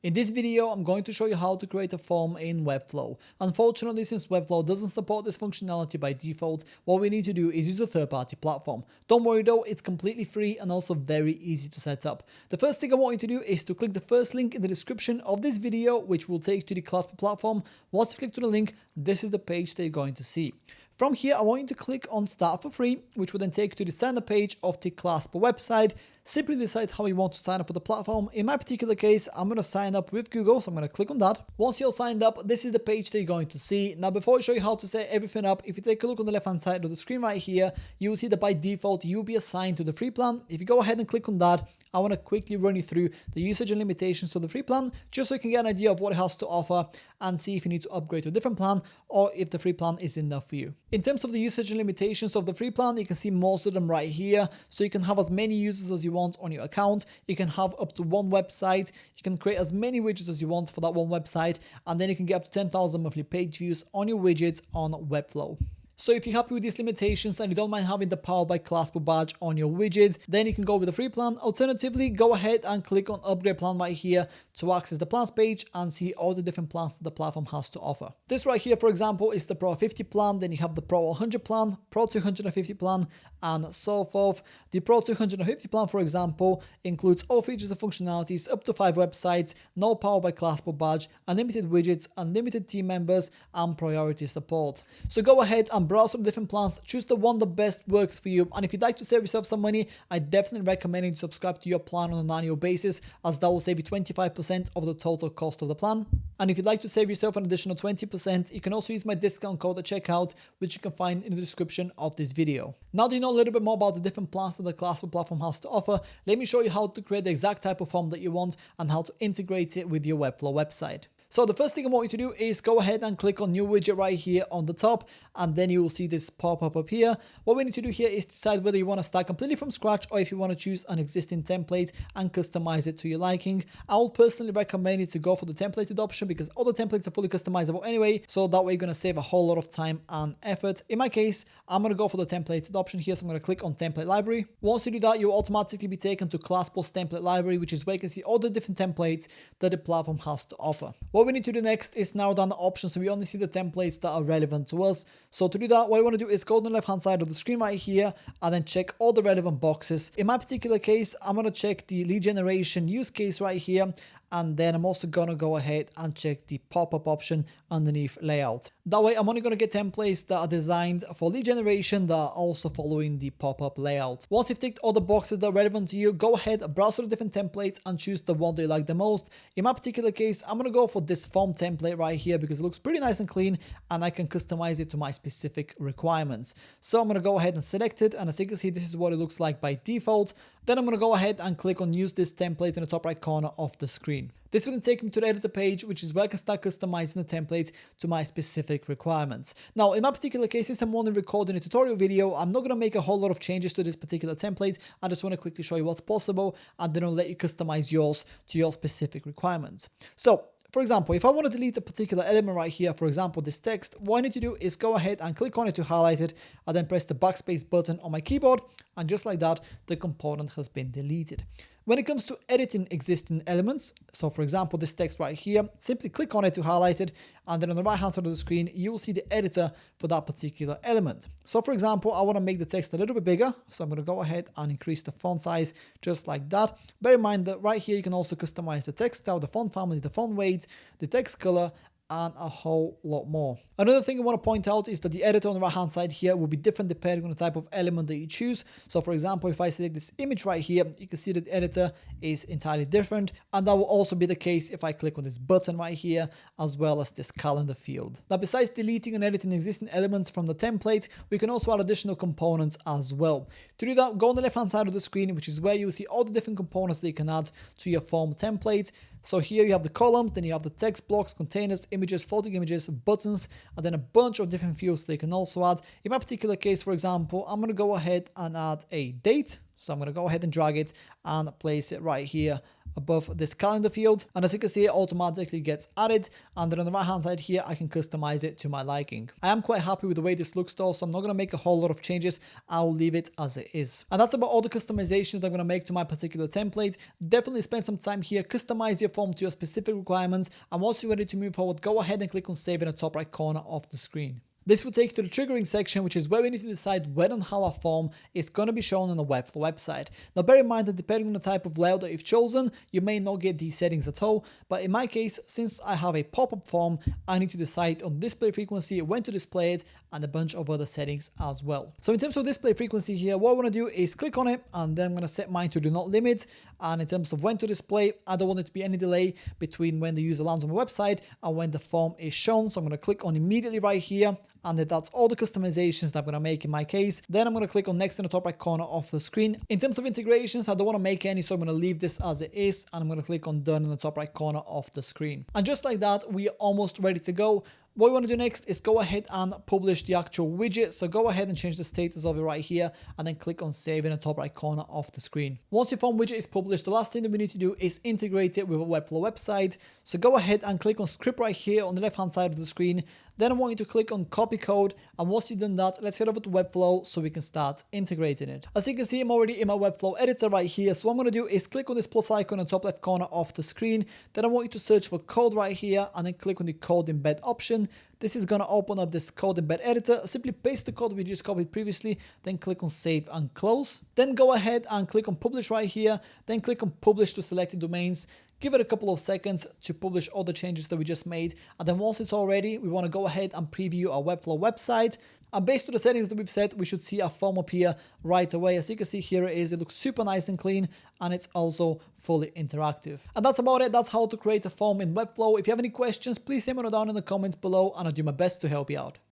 In this video, I'm going to show you how to create a form in Webflow. Unfortunately, since Webflow doesn't support this functionality by default, what we need to do is use a third-party platform. Don't worry though, it's completely free and also very easy to set up. The first thing I want you to do is to click the first link in the description of this video, which will take you to the Clasper platform. Once you click to the link, this is the page that you're going to see. From here, I want you to click on Start for Free, which will then take you to the sign up page of the Clasper website. Simply decide how you want to sign up for the platform. In my particular case, I'm going to sign up with Google, so I'm going to click on that. Once you're signed up, this is the page that you're going to see. Now, before I show you how to set everything up, if you take a look on the left-hand side of the screen right here, you will see that by default, you'll be assigned to the free plan. If you go ahead and click on that, I want to quickly run you through the usage and limitations of the free plan, just so you can get an idea of what it has to offer and see if you need to upgrade to a different plan or if the free plan is enough for you. In terms of the usage and limitations of the free plan, you can see most of them right here. So you can have as many users as you want on your account. You can have up to one website. You can create as many widgets as you want for that one website. And then you can get up to 10,000 monthly page views on your widgets on Webflow. So if you're happy with these limitations and you don't mind having the Powered by Clasper badge on your widget, then you can go with the free plan. Alternatively, go ahead and click on Upgrade Plan right here to access the plans page and see all the different plans that the platform has to offer. This right here, for example, is the Pro 50 plan. Then you have the Pro 100 plan, Pro 250 plan, and so forth. The Pro 250 plan, for example, includes all features and functionalities, up to 5 websites, no Powered by Clasper badge, unlimited widgets, unlimited team members, and priority support. So go ahead and browse through the different plans, choose the one that best works for you. And if you'd like to save yourself some money, I definitely recommend you to subscribe to your plan on an annual basis, as that will save you 25% of the total cost of the plan. And if you'd like to save yourself an additional 20%, you can also use my discount code at checkout, which you can find in the description of this video. Now that you know a little bit more about the different plans that the Clasper platform has to offer, let me show you how to create the exact type of form that you want and how to integrate it with your Webflow website. So the first thing I want you to do is go ahead and click on new widget right here on the top, and then you will see this pop up here. What we need to do here is decide whether you want to start completely from scratch or if you want to choose an existing template and customize it to your liking. I would personally recommend you to go for the templated option because all the templates are fully customizable anyway, so that way you're going to save a whole lot of time and effort. In my case, I'm going to go for the templated option here, so I'm going to click on template library. Once you do that, you'll automatically be taken to Clasper's template library, which is where you can see all the different templates that the platform has to offer. What we need to do next is narrow down the options so we only see the templates that are relevant to us. So to do that, what I want to do is go to the left hand side of the screen right here and then check all the relevant boxes. In my particular case, I'm going to check the lead generation use case right here. And then I'm also going to go ahead and check the pop-up option underneath layout. That way, I'm only going to get templates that are designed for lead generation that are also following the pop-up layout. Once you've ticked all the boxes that are relevant to you, go ahead, browse through the different templates and choose the one that you like the most. In my particular case, I'm going to go for this form template right here because it looks pretty nice and clean and I can customize it to my specific requirements. So I'm going to go ahead and select it, and as you can see, this is what it looks like by default. Then I'm going to go ahead and click on use this template in the top right corner of the screen. This will then take me to the editor page, which is where I can start customizing the template to my specific requirements. Now, in my particular case, since I'm only recording a tutorial video, I'm not going to make a whole lot of changes to this particular template. I just want to quickly show you what's possible, and then I'll let you customize yours to your specific requirements. So, for example, if I want to delete a particular element right here, for example, this text, what I need to do is go ahead and click on it to highlight it, and then press the backspace button on my keyboard, and just like that, the component has been deleted. When it comes to editing existing elements, so for example, this text right here, simply click on it to highlight it, and then on the right hand side of the screen, you will see the editor for that particular element. So for example, I want to make the text a little bit bigger, so I'm going to go ahead and increase the font size just like that. Bear in mind that right here, you can also customize the text style, the font family, the font weight, the text color, and a whole lot more. Another thing I want to point out is that the editor on the right hand side here will be different depending on the type of element that you choose. So for example, if I select this image right here, you can see that the editor is entirely different, and that will also be the case if I click on this button right here, as well as this calendar field. Now, besides deleting and editing existing elements from the template, we can also add additional components as well. To do that, go on the left hand side of the screen, which is where you'll see all the different components that you can add to your form template. So here you have the columns, then you have the text blocks, containers, images, floating images, buttons, and then a bunch of different fields that you can also add. In my particular case, for example, I'm going to go ahead and add a date. So I'm going to go ahead and drag it and place it right here above this calendar field. And as you can see, it automatically gets added. And then on the right hand side here, I can customize it to my liking. I am quite happy with the way this looks though, so I'm not going to make a whole lot of changes. I'll leave it as it is. And that's about all the customizations that I'm going to make to my particular template. Definitely spend some time here, customize your form to your specific requirements. And once you're ready to move forward, go ahead and click on save in the top right corner of the screen. This will take you to the triggering section, which is where we need to decide when and how our form is going to be shown on the Webflow website. Now bear in mind that depending on the type of layout that you've chosen, you may not get these settings at all, but in my case, since I have a pop-up form, I need to decide on display frequency, when to display it, and a bunch of other settings as well. So in terms of display frequency here, what I want to do is click on it, and then I'm going to set mine to do not limit. And in terms of when to display, I don't want it to be any delay between when the user lands on my website and when the form is shown. So I'm going to click on immediately right here, and that's all the customizations that I'm going to make in my case. Then I'm going to click on next in the top right corner of the screen. In terms of integrations, I don't want to make any, so I'm going to leave this as it is, and I'm going to click on done in the top right corner of the screen. And just like that, we are almost ready to go. What we want to do next is go ahead and publish the actual widget. So go ahead and change the status of it right here, and then click on save in the top right corner of the screen. Once your form widget is published, the last thing that we need to do is integrate it with a Webflow website. So go ahead and click on script right here on the left hand side of the screen. Then I want you to click on copy code, and once you've done that, let's head over to Webflow so we can start integrating it. As you can see, I'm already in my Webflow editor right here. So what I'm going to do is click on this plus icon in the top left corner of the screen. Then I want you to search for code right here, and then click on the code embed option. This is going to open up this code embed editor. Simply paste the code we just copied previously, then click on save and close. Then go ahead and click on publish right here, then click on publish to selected domains. Give it a couple of seconds to publish all the changes that we just made. And then once it's all ready, we want to go ahead and preview our Webflow website. And based on the settings that we've set, we should see our form appear right away. As you can see, here it is. It looks super nice and clean, and it's also fully interactive. And that's about it. That's how to create a form in Webflow. If you have any questions, please let me know down in the comments below, and I'll do my best to help you out.